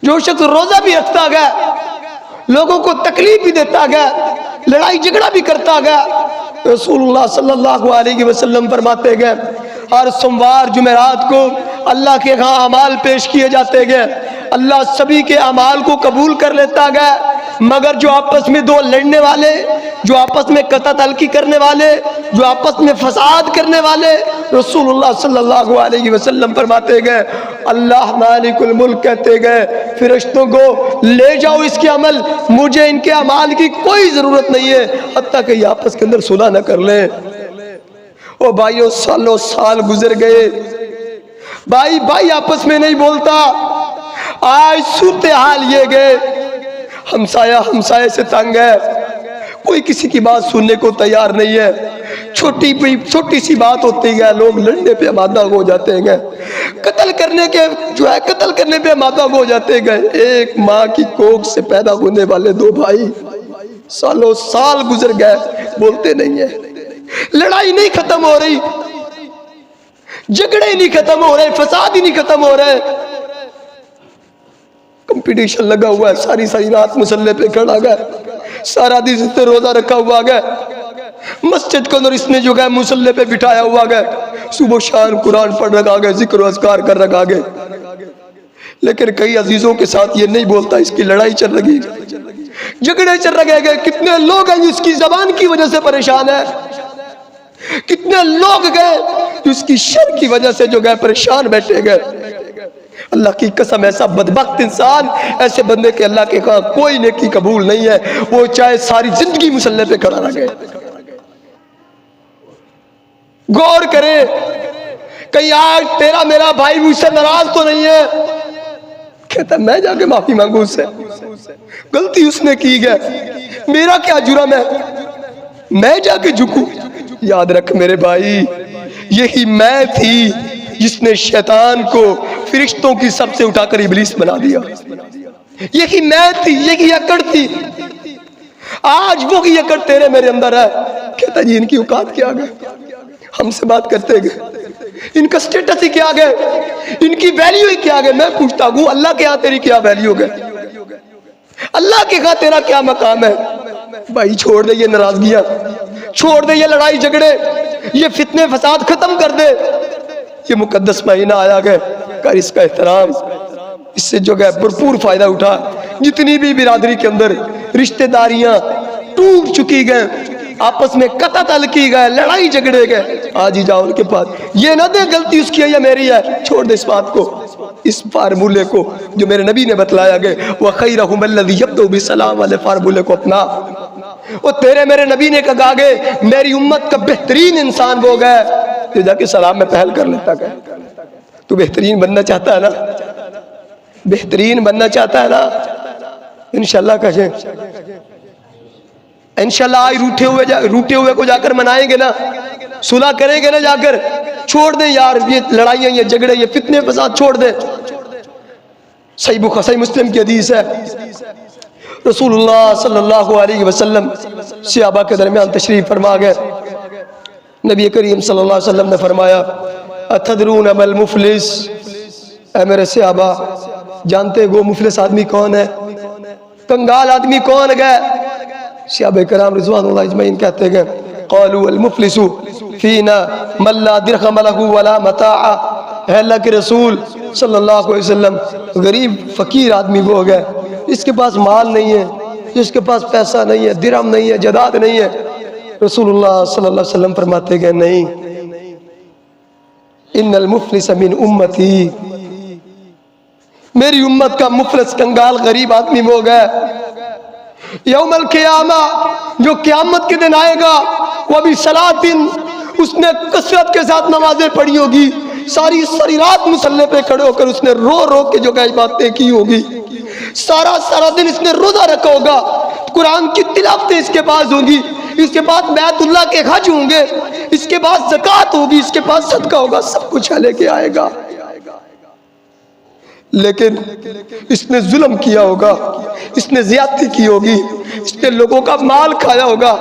जो शख्स रोजा भी रखता गया, लोगों को तकलीफ भी देता गया, लड़ाई झगड़ा भी करता गया, रसूलुल्लाह सल्लल्लाहु अलैहि वसल्लम फरमाते गए हर सोमवार जुमेरात को अल्लाह के यहाँ अमाल पेश किए जाते गए, अल्लाह सभी के अमाल को कबूल कर लेता गया, मगर जो आपस में दो लड़ने वाले, जो आपस में कतल करने वाले, जो आपस में फसाद करने वाले, रसूलुल्लाह सल्लल्लाहु अलैहि वसल्लम फरमाते गए अल्लाह मालिकुल मुल्क कहते गए फिरिश्तों को ले जाओ इसके अमल, मुझे इनके अमाल की कोई जरूरत नहीं है हत्ता कि आपस के अंदर सुलह न कर ले। ओ भाइयों, सालों साल गुजर गए, भाई भाई आपस में नहीं बोलता। आज सूरत हाल ये गए, हमसाया हमसाये से तंग है, कोई किसी की बात सुनने को तैयार नहीं है। छोटी सी बात होती है लोग लड़ने पे आमादा हो जाते हैं, कत्ल करने के जो है कत्ल करने पे आमादा हो जाते हैं। एक माँ की कोख से पैदा होने वाले दो भाई सालों साल गुजर गए, बोलते नहीं है, लड़ाई नहीं खत्म हो रही, झगड़े नहीं खत्म हो रहे, फसाद ही नहीं खत्म हो रहे, कंपटीशन लगा हुआ है, सारी सारी रात मुसल्ले पे खड़ा गया, सारा दिन इसने रोजा रखा हुआ गया, मस्जिद के अंदर इसने जो है मुसल्ले पे बिठाया हुआ गया, सुबह शाम कुरान पढ़ रखा गया, जिक्र अज़कार कर रखा गया, लेकिन कई अजीजों के साथ ये नहीं बोलता, इसकी लड़ाई चल रही है, झगड़े चल रहे हैं। कितने लोग हैं जिसकी जबान की वजह से परेशान है, कितने लोग गए जो इसकी शर की वजह से जो गए परेशान बैठे गए। अल्लाह की कसम, ऐसा बदबख्त इंसान, ऐसे बंदे के अल्लाह के कहा कोई नेकी कबूल नहीं है, वो चाहे सारी जिंदगी मुसल्ले पे खड़ा रह गए। गौर करे, कहीं आज तेरा मेरा भाई मुझसे नाराज तो नहीं है? कहता मैं जाके माफी मांगू उससे, गलती उसने की है, मेरा क्या जुर्म है, मैं जाके झुकू? याद रख मेरे भाई, यही मैं थी जिसने शैतान को फरिश्तों की सबसे उठाकर इब्लीस बना दिया। यही मैं थी, यही अकड़ थी। आज वो की अकड़ तेरे मेरे अंदर है। कहता जी इनकी औकात क्या गए, हमसे बात करते गए, इनका स्टेटस ही क्या गए, इनकी वैल्यू ही क्या गए। मैं पूछता हूँ अल्लाह के यहाँ तेरी क्या वैल्यू गए, अल्लाह के यहाँ तेरा क्या मकाम है? भाई छोड़ दे ये नाराजगियां, छोड़ दे ये लड़ाई झगड़े, ये फितने फसाद खत्म कर दे। ये मुकद्दस महीना आया गया, कर इसका एहतराम, इससे जो है भरपूर फायदा उठा। जितनी भी बिरादरी के अंदर रिश्तेदारियां टूट चुकी गए, आपस में कतल की गए, लड़ाई झगड़े गए, आज ही जाओ उनके पास, ये ना दे गलती उसकी है या मेरी है, छोड़ दे इस बात को, इस फार्मूले को जो मेरे नबी ने बतलाया गया, वह खैरुहुम अल्लज़ी यब्दउ बिस्सलाम वाले फार्मूले को अपना। वो तेरे मेरे नबी ने कहा गए मेरी उम्मत का बेहतरीन इंसान वो गए तो जाके सलाम में पहल कर लेता गया। तू बेहतरीन बनना चाहता है ना, बेहतरीन बनना चाहता है ना, इंशाल्लाह कहे इंशाल्लाह आज रूठे हुए को जाकर मनाएंगे ना, सुलह करेंगे ना जाकर। छोड़ दे यार ये लड़ाइयां, ये झगड़े, ये फितने फसाद छोड़ दे। सही मुस्लिम की हदीस है, रसूलुल्लाह सल्लल्लाहु अलैहि वसल्लम सहाबा के दरमियान तशरीफ फरमा गए। नबी करीम सल्लल्लाहु अलैहि वसल्लम ने फरमाया अतदरून मल मुफलिस, ऐ मेरे सहाबा जानते हो मुफलिस आदमी कौन है, कंगाल आदमी कौन गए? सहाबा कराम रिज़वानुल्लाह अजमईन कहते गए क़ालू अल मुफलिसु फीना मन ला दिरहम लहु वला मताअ, अल्लाह के रसूल सल्लल्लाहु अलैहि वसल्लम गरीब फकीर आदमी वो गए इसके पास माल नहीं है, जिसके पास पैसा नहीं है, दिरहम नहीं है, जदाद नहीं है। रसूलुल्लाह सल्लल्लाहु अलैहि वसल्लम फरमाते गए नहीं, इन्नल मुफलिस मिन उम्मती, मेरी उम्मत का मुफलिस कंगाल गरीब आदमी वो गए यौमल क़ियामा, जो क़यामत के दिन आएगा, वह भी सलातिन, उसने कसरत के साथ नमाजें पढ़ी होगी, सारी सारी रात मुसल्ले पे खड़े होकर उसने रो रो के जो कई बातें की होगी, सारा दिन इसने रोजा रखा होगा, कुरान की तिलावतें इसके पास होंगी, इसके पास बैतुल्लाह के हज होंगे, इसके पास ज़कात होगी, इसके पास सदका होगा, सब कुछ लेके आएगा। लेकिन इसने जुल्म किया होगा, इसने ज्यादती की होगी, इसने लोगों का माल खाया होगा।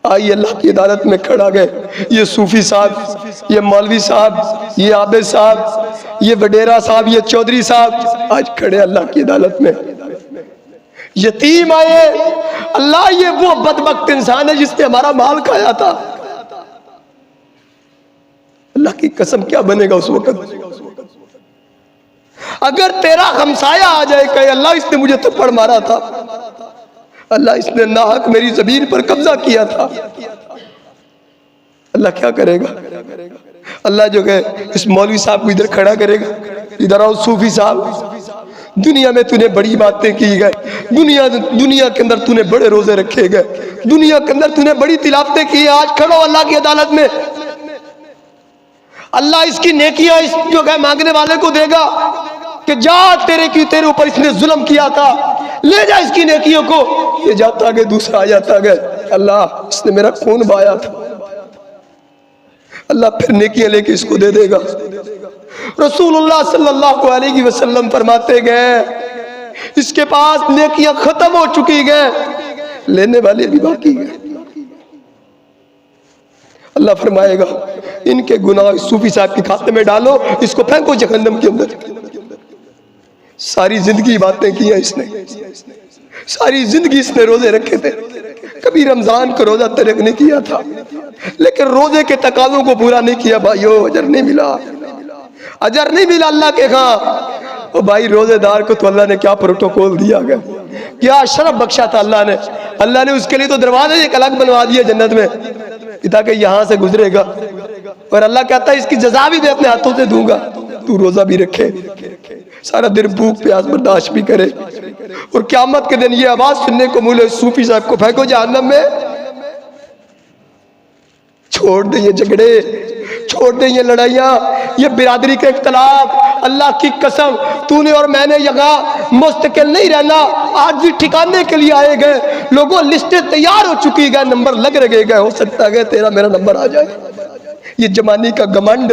आई अल्लाह की अदालत में खड़ा गए। ये सूफी साहब, ये मौलवी साहब, ये आबिद साहब, ये वडेरा साहब, ये चौधरी साहब आज खड़े अल्लाह की अदालत में। यतीम आए, अल्लाह ये वो बदबख्त इंसान है जिसने हमारा माल खाया था। अल्लाह की कसम क्या बनेगा उस वक्त? अगर तेरा हमसाया आ जाए कहे अल्लाह इसने मुझे थप्पड़ मारा था, अल्लाह इसने नाहक मेरी जमीन पर कब्जा किया था, अल्लाह क्या करेगा? अल्लाह जो है इस मौलवी साहब को इधर खड़ा करेगा, इधर आओ सूफी साहब, दुनिया में तूने बड़ी बातें की गए, दुनिया के अंदर तूने बड़े रोजे रखे गए, दुनिया के अंदर तूने बड़ी तिलावतें की, आज खड़ो अल्लाह की अदालत में। अल्लाह इसकी नेकियां इस जो है मांगने वाले को देगा कि जा तेरे ऊपर इसने जुल्म किया था, ले जा इसकी नेकियों को। ये जाता गया, दूसरा आ जाता गया, अल्लाह इसने मेरा खून बहाया था, अल्लाह फिर नेकियां लेके इसको दे देगा। रसूलुल्लाह सल्लल्लाहु अलैहि वसल्लम फरमाते गए इसके पास नेकियां खत्म हो चुकी गए, लेने वाले भी बाकी गए। अल्लाह फरमाएगा इनके गुनाह सूफी साहब के खाते में डालो, इसको फेंको जहन्नम के अंदर। सारी जिंदगी बातें की हैं इसने, सारी जिंदगी इसने रोजे रखे थे, कभी रमजान का रोजा तर्क नहीं किया था, लेकिन रोजे के तकाज़ों को पूरा नहीं किया। भाइयों अजर नहीं मिला, अजर नहीं मिला अल्लाह के यहाँ। ओ भाई रोजेदार को तो अल्लाह ने क्या प्रोटोकॉल दिया गया, क्या शरफ बख्शा था अल्लाह ने। अल्लाह ने उसके लिए तो दरवाजे एक अलग बनवा दिए जन्नत में, ताकि यहाँ से गुजरेगा, और अल्लाह कहता है इसकी जजा भी मैं अपने हाथों से दूंगा, तू रोजा भी रखे, सारा दिन भूख प्यास बर्दाश्त भी करे, और क़यामत के दिन ये आवाज सुनने को मिले सूफी साहब को फेंको जहन्नम में। छोड़ दे ये झगड़े, छोड़ दे ये लड़ाइयाँ, ये बिरादरी के इख्तलाफ। अल्लाह की कसम तूने और मैंने यहाँ मुस्तकिल नहीं रहना, आज भी ठिकाने के लिए आए गए लोगों, लिस्टें तैयार हो चुकी है, नंबर लग रहे गए, हो सकता है तेरा मेरा नंबर आ जाए। ये जमानी का घमंड,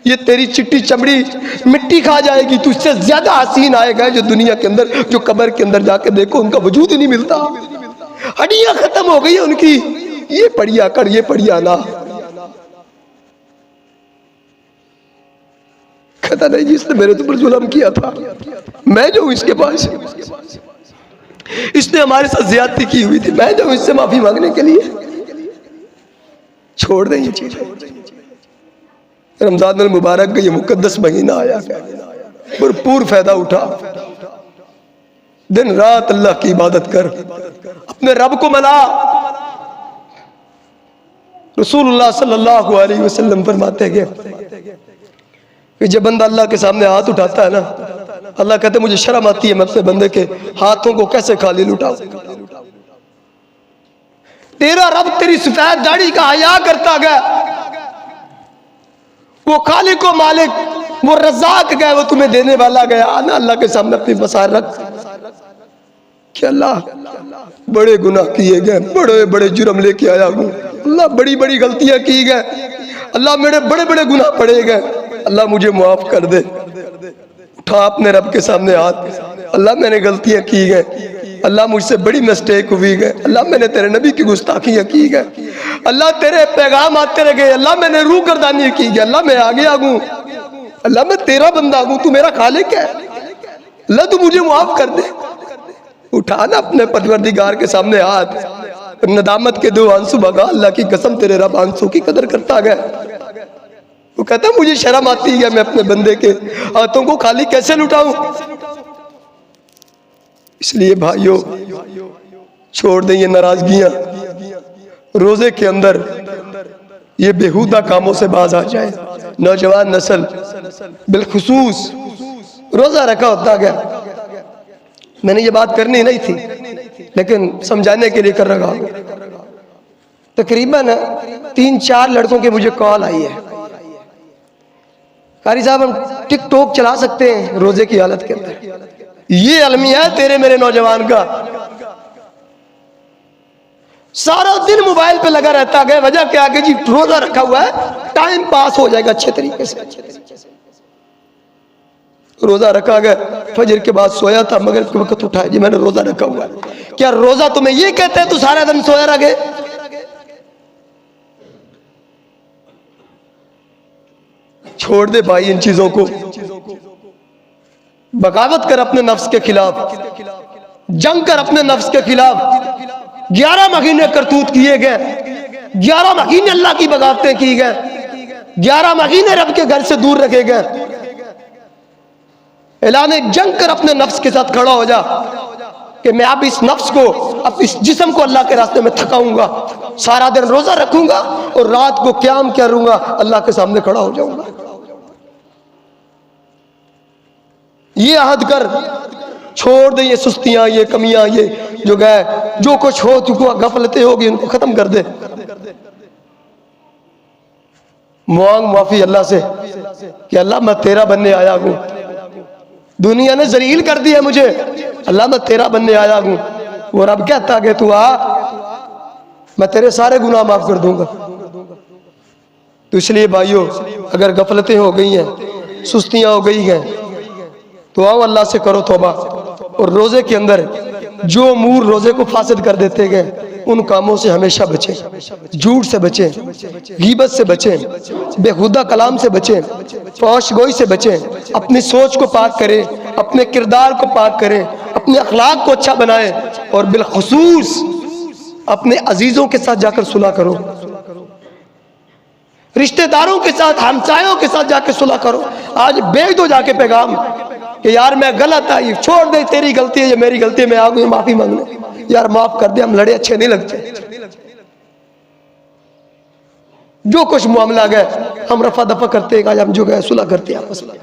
ये तेरी चिट्टी चमड़ी मिट्टी खा जाएगी, तुझसे ज्यादा हसीन आएगा जो दुनिया के अंदर, जो कब्र के अंदर जाके देखो उनका वजूद ही नहीं मिलता, हड्डियां खत्म हो गई है उनकी। ये पढ़िया कर, ये पढ़िया ना, कहता नहीं जिसने मेरे ऊपर जुल्म किया था, मैं जो इसके पास, इसने हमारे साथ ज्यादती की हुई थी, मैं जो इससे माफी मांगने के लिए। छोड़ दें ये चीज। रमजान अल मुबारक का ये मुकद्दस महीना आया, भरपूर फायदा उठा, दिन रात अल्लाह की इबादत कर, अपने रब को मना। रसूलुल्लाह सल्लल्लाहु अलैहि वसल्लम फरमाते हैं कि जब बंदा अल्लाह के सामने हाथ उठाता है ना, अल्लाह कहते मुझे शर्म आती है मैं अपने बंदे के हाथों को कैसे खाली लुटाऊं। तेरा रब तेरी सफेद दाढ़ी का हया करता गया, वो खालिक को मालिक, वो रज़ाक गया, वो तुम्हें देने वाला गया। आना अल्लाह के सामने अपनी बसार रख कि अल्लाह बड़े गुनाह किए गए, बड़े बड़े जुर्म लेके आया हूँ अल्लाह, बड़ी बड़ी गलतियां की गए अल्लाह, मेरे बड़े बड़े गुनाह पड़े गए, अल्लाह मुझे माफ कर दे। उठा अपने रब के सामने हाथ, अल्लाह मैंने गलतियां की गए, अल्लाह मुझसे बड़ी मिस्टेक हुई गए, अल्लाह मैंने तेरे नबी की गुस्ताखियां की गए, अल्लाह तेरे पैगाम आते रहे, अल्लाह मैंने रूह गर्दानी की गई, अल्लाह मैं आगे आगू, अल्लाह मैं तेरा बंदा हूं, तू मेरा खालिक है, अल्लाह तू मुझे माफ कर दे। उठाना अपने परवरदिगार के सामने हाथ, नदामत के दो आंसू बगा, अल्लाह की कसम तेरे रब आंसू की कदर करता गया। वो कहता मुझे शर्म आती है मैं अपने बंदे के हाथों को खाली कैसे लुटाऊं। इसलिए भाइयों छोड़ दें ये नाराजगियां, रोजे के अंदर ये बेहुदा कामों से बाज आ जाए। नौजवान नस्ल बिलखुसूस रोजा रखा होता गया, मैंने ये बात करनी नहीं थी लेकिन समझाने के लिए कर रहा हूं। तकरीबन 3-4 लड़कों के मुझे कॉल आई है, कारी साहब हम टिकटॉक चला सकते हैं रोजे की हालत के अंदर। ये अलमिया है तेरे मेरे नौजवान का, सारा दिन मोबाइल पे लगा रहता है। वजह क्या है जी, रोजा रखा हुआ है, टाइम पास हो जाएगा अच्छे तरीके से। रोजा रखा गया, फजर के बाद सोया था, मगर वक्त उठाया जी मैंने रोजा रखा हुआ है। क्या रोजा तुम्हें ये कहते हैं तू सारा दिन सोया रहे? छोड़ दे भाई इन चीजों को, बगावत कर अपने नफ्स के खिलाफ, जंग कर अपने नफ्स के खिलाफ। 11 महीने करतूत किए गए, 11 महीने अल्लाह की बगावतें की गए, 11 महीने रब के घर से दूर रखे गए। ऐलान जंग कर अपने नफ्स के साथ खड़ा हो जा कि मैं अब इस नफ्स को, अब इस जिस्म को अल्लाह के रास्ते में थकाऊंगा, सारा दिन रोजा रखूंगा और रात को क़याम करूंगा, अल्लाह के सामने खड़ा हो जाऊंगा। ये अहद कर, छोड़ दे ये सुस्तियां, ये कमियां, ये जो गए, जो कुछ हो चुका गफलतें होगी उनको खत्म कर दे। मांग माफी अल्लाह से कि अल्लाह मैं तेरा बनने आया हूं, दुनिया ने जलील कर दिया मुझे, अल्लाह मैं तेरा बनने आया हूं। वो रब कहता कि तू आ, मैं तेरे सारे गुनाह माफ कर दूंगा। तो इसलिए भाइयों, अगर गफलतें हो गई हैं, सुस्तियां हो गई हैं, तो आओ अल्लाह से करो तौबा। और रोजे के अंदर जो अमूर रोजे को फासिद कर देते गए, उन कामों से हमेशा बचें। झूठ से बचें, गीबत से बचें, बेहुदा कलाम से बचें, फहश गोई से बचें। अपनी सोच को पाक करें, अपने किरदार को पाक करें, अपने अखलाक को अच्छा बनाएं और बिलखुसूस अपने अजीजों के साथ जाकर सुलह करो, रिश्तेदारों के साथ, हमसायों के साथ जाकर सुलह करो। आज भेज दो जाके पैगाम कि यार मैं गलत आई, छोड़ दे, तेरी गलती है, ये मेरी गलती है, मैं आ गई माफी मांगने, यार माफ कर दे, हम लड़े अच्छे नहीं लगते। जो कुछ मामला गए हम रफा दफा करते हैं, आज हम जो गए सुलह करते हैं आपस में।